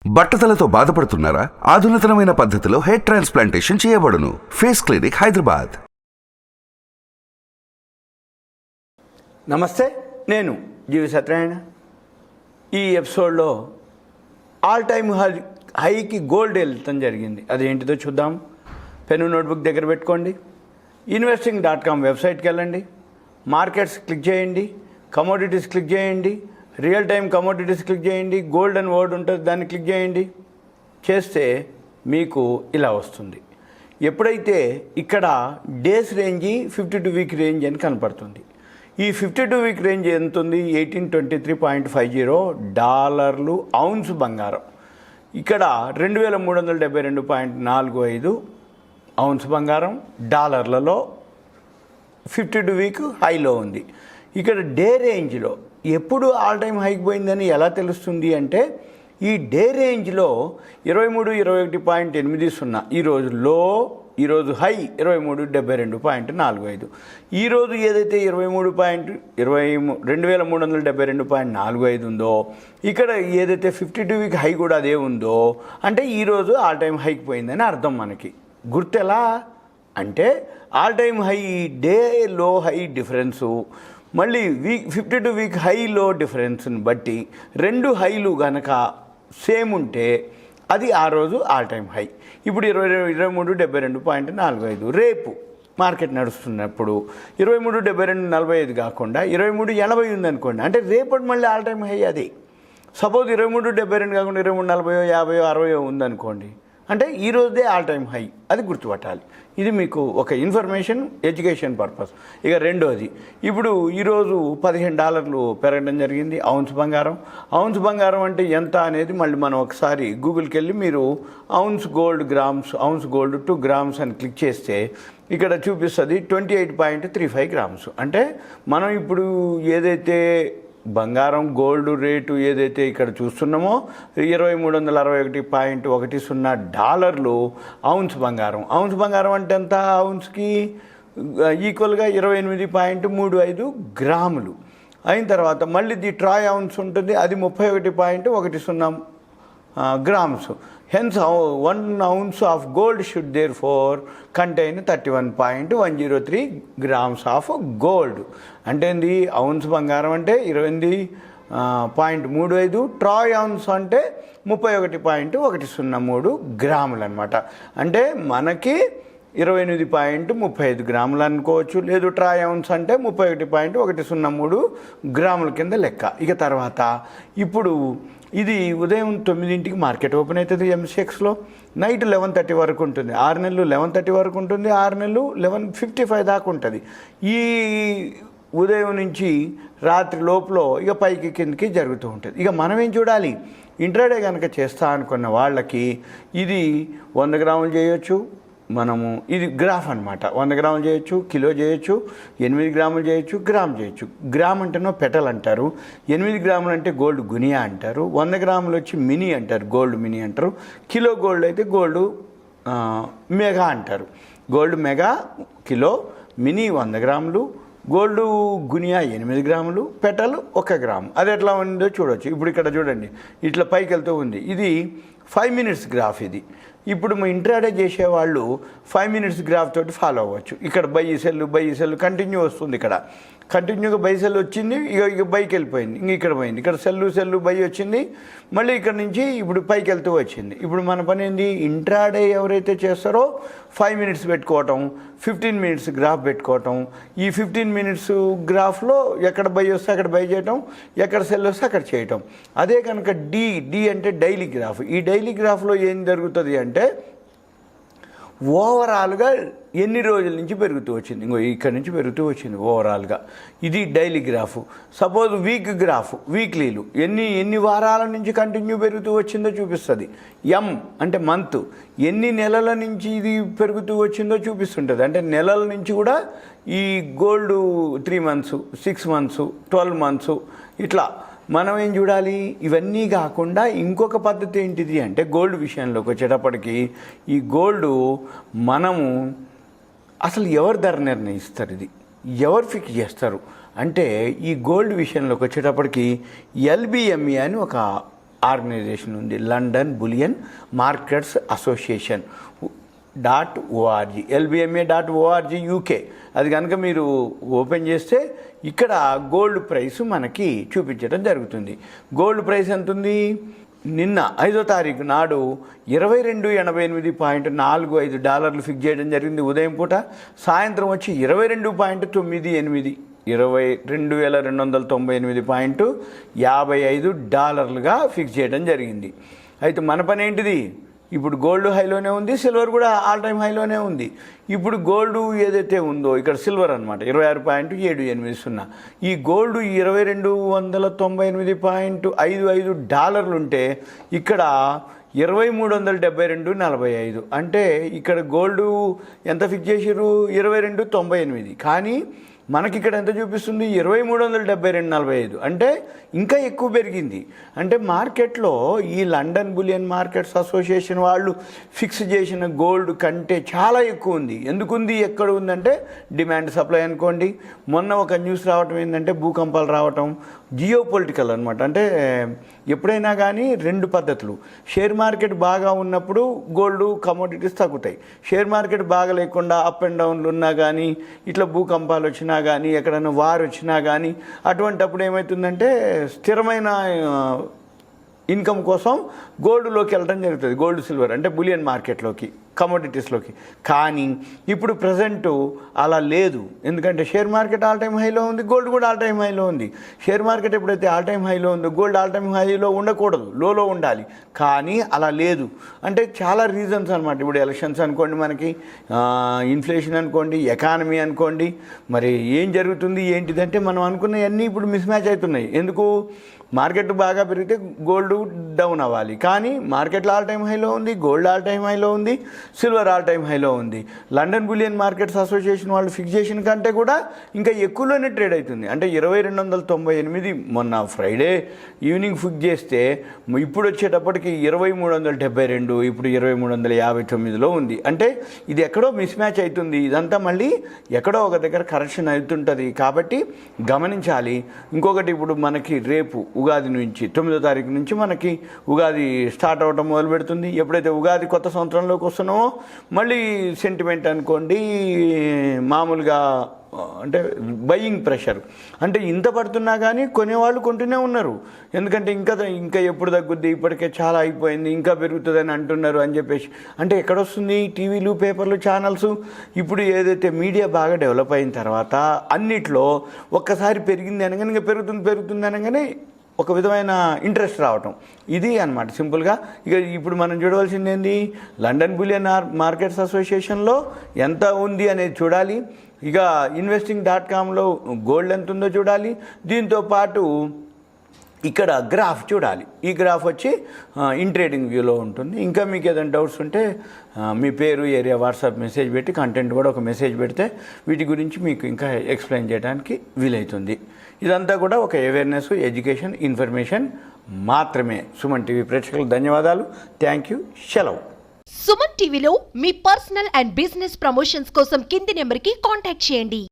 బట్టతలతో బాధపడుతున్నారా? ఆధునితనమైన పద్ధతిలో hair transplantation చేయబడును. Face clinic, Hyderabad. నమస్తే, నేను జీవి సత్యనారాయణ. ఈ ఎపిసోడ్లో ఆల్ టైమ్ హైకి గోల్డ్ వెళ్తాం జరిగింది. అదేంటిదో చూద్దాం. పెన్ను నోట్బుక్ దగ్గర పెట్టుకోండి. investing.com వెబ్సైట్కి వెళ్ళండి. మార్కెట్స్ క్లిక్ చేయండి. కమోడిటీస్ క్లిక్ చేయండి. రియల్ టైమ్ కమోడిటీస్ క్లిక్ చేయండి. గోల్డ్ అండ్ వర్డ్ ఉంటుంది, దాన్ని క్లిక్ చేయండి. చేస్తే మీకు ఇలా వస్తుంది. ఎప్పుడైతే ఇక్కడ డేస్ రేంజ్ 52 వీక్ రేంజ్ అని కనపడుతుంది. ఈ 52 వీక్ రేంజ్ ఎంత ఉంది? $1823.50 ఔన్స్ బంగారం. ఇక్కడ 2372.45 ఔన్స్ బంగారం డాలర్లలో 52 వీక్ హైలో ఉంది. ఇక్కడ డే రేంజ్లో ఎప్పుడు ఆల్ టైమ్ హైకి పోయిందని ఎలా తెలుస్తుంది అంటే, ఈ డే రేంజ్లో 2321.80 ఈరోజు లో, ఈరోజు హై 2372.45. ఈరోజు ఏదైతే 2372.45 ఉందో, ఇక్కడ ఏదైతే 52 వీక్ హై కూడా అదే ఉందో, అంటే ఈరోజు ఆల్ టైమ్ హైకి పోయిందని అర్థం. మనకి గుర్తెలా అంటే, ఆల్ టైమ్ హై డే లో హై డిఫరెన్సు, మళ్ళీ 52 వీక్ హై లో డిఫరెన్స్ని బట్టి రెండు హైలు గనక సేమ్ ఉంటే అది ఆ రోజు ఆల్ టైమ్ హై. ఇప్పుడు 2372.45. రేపు మార్కెట్ నడుస్తున్నప్పుడు 2372.45 కాకుండా 2380 ఉందనుకోండి, అంటే రేపటి మళ్ళీ ఆల్ టైమ్ హై అది. సపోజ్ 2372 కాకుండా 2340, 50, 60 ఉందనుకోండి, అంటే ఈ రోజుదే ఆల్ టైమ్ హై. అది గుర్తుపట్టాలి. ఇది మీకు ఒక ఇన్ఫర్మేషన్, ఎడ్యుకేషన్ పర్పస్. ఇక రెండోది, ఇప్పుడు ఈరోజు $15 పెరగడం జరిగింది ఔన్స్ బంగారం. ఔన్స్ బంగారం అంటే ఎంత అనేది మళ్ళీ మనం ఒకసారి గూగుల్కి వెళ్ళి మీరు ounce gold grams, ounce gold 2 grams అని క్లిక్ చేస్తే ఇక్కడ చూపిస్తుంది 28.35 గ్రామ్స్. అంటే మనం ఇప్పుడు ఏదైతే బంగారం గోల్డ్ రేటు ఏదైతే ఇక్కడ చూస్తున్నామో, $2361.10 ఔన్స్ బంగారం. ఔన్స్ బంగారం అంటే ఎంత? ఔన్స్కి ఈక్వల్గా 28.35 గ్రాములు. అయిన తర్వాత మళ్ళీ ది ట్రాయ్ ఔన్స్ ఉంటుంది, అది 31.10 grams. Hence 1 ounce of gold should therefore contain 31.103 grams of gold. అంటే ఏంది? ఔన్స్ బంగారం అంటే 28.35, ట్రాయ్ ఔన్స్ అంటే 31.103 గ్రాములు అనమాట. అంటే మనకి 28.35 గ్రాములు అనుకోవచ్చు, లేదు ట్రాయ్ ఔన్స్ అంటే 31.103 గ్రాముల కింద లెక్క. ఇక తర్వాత ఇప్పుడు ఇది ఉదయం 9ంటికి మార్కెట్ ఓపెన్ అవుతుంది ఎంసీఎక్స్లో. నైట్ 11:30 వరకు ఉంటుంది. 6 నెలలు 11:30 వరకు ఉంటుంది, 6 నెలలు 11:55 దాకా ఉంటుంది. ఈ ఉదయం నుంచి రాత్రి లోపల ఇక పైకి కిందకి జరుగుతూ ఉంటుంది. ఇక మనం ఏం చూడాలి? ఇంట్రాడే కనుక చేస్తా అనుకున్న వాళ్ళకి ఇది 100 గ్రాములు చేయొచ్చు. మనము ఇది గ్రాఫ్ అనమాట. 100 గ్రాములు చేయొచ్చు, కిలో చేయొచ్చు, 8 గ్రాములు చేయొచ్చు, గ్రామ్ చేయొచ్చు. గ్రామ్ అంటేనో పెటల్ అంటారు, 8 గ్రాములు అంటే గోల్డ్ గునియా అంటారు, 100 గ్రాములు వచ్చి మినీ అంటారు, గోల్డ్ మినీ అంటారు. కిలో గోల్డ్ అయితే గోల్డ్ మెగా అంటారు. గోల్డ్ మెగా కిలో, మినీ 100 గ్రాములు, గోల్డ్ గునియా 8 గ్రాములు, పెటల్ 1 గ్రాము. అది ఎట్లా ఉందో చూడవచ్చు. ఇప్పుడు ఇక్కడ చూడండి, ఇట్లా పైకి వెళ్తూ ఉంది. ఇది 5 minutes గ్రాఫ్. ఇది ఇప్పుడు మా ఇంట్రాడే చేసేవాళ్ళు 5 minutes గ్రాఫ్ తోటి ఫాలో అవ్వచ్చు. ఇక్కడ బై సెల్ కంటిన్యూ వస్తుంది. ఇక్కడ కంటిన్యూగా బై సెల్ వచ్చింది, ఇక బైకి వెళ్ళిపోయింది, ఇక్కడ పోయింది. ఇక్కడ సెల్లు బై వచ్చింది, మళ్ళీ ఇక్కడ నుంచి ఇప్పుడు పైకి వెళ్తూ వచ్చింది. ఇప్పుడు మన పని ఏంది? ఇంట్రాడే ఎవరైతే చేస్తారో 5 minutes పెట్టుకోవటం, 15 minutes గ్రాఫ్ పెట్టుకోవటం. ఈ 15 minutes గ్రాఫ్లో ఎక్కడ బై వస్తే అక్కడ బై చేయటం, ఎక్కడ సెల్ వస్తే అక్కడ చేయటం. అదే కనుక డి అంటే డైలీ గ్రాఫ్. ఈ డైలీ గ్రాఫ్లో ఏం జరుగుతుంది అంటే, ఓవరాల్గా ఎన్ని రోజుల నుంచి పెరుగుతూ వచ్చింది, ఇక్కడ నుంచి పెరుగుతూ వచ్చింది ఓవరాల్గా. ఇది daily graph. Suppose week graph, వీక్లీలు ఎన్ని వారాల నుంచి కంటిన్యూ పెరుగుతూ వచ్చిందో చూపిస్తుంది. ఎం అంటే మంత్, ఎన్ని నెలల నుంచి ఇది పెరుగుతూ వచ్చిందో చూపిస్తుంటుంది. అంటే నెలల నుంచి కూడా ఈ గోల్డ్ 3 months, 6 months, 12 months ఇట్లా మనం ఏం చూడాలి? ఇవన్నీ కాకుండా ఇంకొక పద్ధతి ఏంటిది అంటే, గోల్డ్ విషయంలోకి వచ్చేటప్పటికి ఈ గోల్డ్ మనము అసలు ఎవరు ధర నిర్ణయిస్తారు, ఇది ఎవరు ఫిక్స్ చేస్తారు అంటే, ఈ గోల్డ్ విషయంలోకి వచ్చేటప్పటికి ఎల్బిఎంఈ అని ఒక ఆర్గనైజేషన్ ఉంది, London bullion markets association .org, LBMA.org UK. అది కనుక మీరు ఓపెన్ చేస్తే ఇక్కడ గోల్డ్ ప్రైస్ మనకి చూపించడం జరుగుతుంది. గోల్డ్ ప్రైస్ ఎంత ఉంది? నిన్న 5వ తారీఖు నాడు $22.88.45 ఫిక్స్ చేయడం జరిగింది ఉదయం పూట. సాయంత్రం వచ్చి 22.98 $22,298.55 ఫిక్స్ చేయడం జరిగింది. అయితే మన పని ఏంటిది? ఇప్పుడు గోల్డ్ హైలోనే ఉంది, సిల్వర్ కూడా ఆల్ టైమ్ హైలోనే ఉంది. ఇప్పుడు గోల్డ్ ఏదైతే ఉందో ఇక్కడ సిల్వర్ అనమాట 26.780. ఈ గోల్డ్ $22,198.55 ఉంటే ఇక్కడ 2372.45. అంటే ఇక్కడ గోల్డ్ ఎంత ఫిక్స్ చేసారు? 22.98. కానీ మనకి ఇక్కడ ఎంత చూపిస్తుంది? 2372.45. అంటే ఇంకా ఎక్కువ పెరిగింది. అంటే మార్కెట్లో ఈ లండన్ బులియన్ మార్కెట్స్ అసోసియేషన్ వాళ్ళు ఫిక్స్ చేసిన గోల్డ్ కంటే చాలా ఎక్కువ ఉంది. ఎందుకుంది? ఎక్కడ ఉందంటే డిమాండ్ సప్లై అనుకోండి. మొన్న ఒక న్యూస్ రావటం ఏంటంటే భూకంపాలు రావటం, జియో పొలిటికల్ అనమాట. అంటే ఎప్పుడైనా కానీ రెండు పద్ధతులు. షేర్ మార్కెట్ బాగా ఉన్నప్పుడు గోల్డ్ కమోడిటీస్ తగ్గుతాయి. షేర్ మార్కెట్ బాగా లేకుండా అప్ అండ్ డౌన్లు ఉన్నా కానీ, ఇట్లా భూకంపాలు వచ్చినా కానీ, ఎక్కడైనా వార్ వచ్చినా కానీ, అటువంటప్పుడు ఏమవుతుందంటే స్థిరమైన ఇన్కమ్ కోసం గోల్డ్లోకి వెళ్ళడం జరుగుతుంది. గోల్డ్ సిల్వర్ అంటే బులియన్ మార్కెట్లోకి, కమోడిటీస్లోకి. కానీ ఇప్పుడు ప్రజెంట్ అలా లేదు. ఎందుకంటే షేర్ మార్కెట్ ఆల్ టైమ్ హైలో ఉంది, గోల్డ్ కూడా ఆల్ టైమ్ హైలో ఉంది. షేర్ మార్కెట్ ఎప్పుడైతే ఆల్ టైమ్ హైలో ఉందో గోల్డ్ ఆల్ టైమ్ హైలో ఉండకూడదు, లోలో ఉండాలి. కానీ అలా లేదు. అంటే చాలా రీజన్స్ అనమాట. ఇప్పుడు ఎలక్షన్స్ అనుకోండి, మనకి ఇన్ఫ్లేషన్ అనుకోండి, ఎకానమీ అనుకోండి, మరి ఏం జరుగుతుంది ఏంటిదంటే మనం అనుకున్నవన్నీ ఇప్పుడు మిస్ మ్యాచ్ అవుతున్నాయి. ఎందుకు? మార్కెట్ బాగా పెరిగితే గోల్డ్ డౌన్ అవ్వాలి. కానీ మార్కెట్లో ఆల్ టైమ్ హైలో ఉంది, గోల్డ్ ఆల్ టైమ్ హైలో ఉంది, సిల్వర్ ఆల్ టైమ్ హైలో ఉంది. లండన్ బులియన్ మార్కెట్స్ అసోసియేషన్ వాళ్ళు ఫిక్సేషన్ కంటే కూడా ఇంకా ఎక్కువలోనే ట్రేడ్ అవుతుంది. అంటే 2298 మొన్న ఫ్రైడే ఈవినింగ్ ఫిక్స్ చేస్తే ఇప్పుడు వచ్చేటప్పటికి 2372, ఇప్పుడు 2359లో ఉంది. అంటే ఇది ఎక్కడో మిస్ మ్యాచ్ అవుతుంది. ఇదంతా మళ్ళీ ఎక్కడో ఒక దగ్గర కరెక్షన్ అవుతుంటుంది. కాబట్టి గమనించాలి. ఇంకొకటి, ఇప్పుడు మనకి రేపు ఉగాది నుంచి 9వ తారీఖు నుంచి మనకి ఉగాది స్టార్ట్ అవ్వడం మొదలు పెడుతుంది. ఎప్పుడైతే ఉగాది కొత్త సంవత్సరంలోకి వస్తున్నామో మళ్ళీ సెంటిమెంట్ అనుకోండి, మామూలుగా అంటే బయింగ్ ప్రెషర్. అంటే ఇంత పడుతున్నా కానీ కొనేవాళ్ళు కొంటూనే ఉన్నారు. ఎందుకంటే ఇంకా ఎప్పుడు తగ్గుద్ది, ఇప్పటికే చాలా అయిపోయింది, ఇంకా పెరుగుతుందని అంటున్నారు అని చెప్పేసి. అంటే ఎక్కడొస్తుంది? టీవీలు, పేపర్లు, ఛానల్స్. ఇప్పుడు ఏదైతే మీడియా బాగా డెవలప్ అయిన తర్వాత అన్నిట్లో ఒక్కసారి పెరిగింది అనగానే ఇంకా పెరుగుతుంది అనగానే ఒక విధమైన ఇంట్రెస్ట్ రావటం. ఇది అన్నమాట సింపుల్గా. ఇక ఇప్పుడు మనం చూడవలసింది ఏంది? లండన్ బులియన్ మార్కెట్స్ అసోసియేషన్లో ఎంత ఉంది అనేది చూడాలి. ఇక investing.comలో గోల్డ్ ఎంత ఉందో చూడాలి. దీంతోపాటు ఇక్కడ గ్రాఫ్ చూడాలి. ఈ గ్రాఫ్ వచ్చి ఇన్ ట్రేడింగ్ వ్యూలో ఉంటుంది. ఇంకా మీకు ఏదైనా డౌట్స్ ఉంటే మీ పేరు, ఏరియా, వాట్సాప్ మెసేజ్ పెట్టి, కంటెంట్ కూడా ఒక మెసేజ్ పెడితే వీటి గురించి మీకు ఇంకా ఎక్స్ప్లెయిన్ చేయడానికి వీలవుతుంది. ఇదంతా కూడా ఒక అవేర్నెస్, ఎడ్యుకేషన్, ఇన్ఫర్మేషన్ మాత్రమే. సుమన్ టీవీ ప్రేక్షకులకు ధన్యవాదాలు. Thank you. సెలవు. సుమన్ టీవీలో మీ పర్సనల్ అండ్ బిజినెస్ ప్రమోషన్స్ కోసం కింది నెంబర్కి కాంటాక్ట్ చేయండి.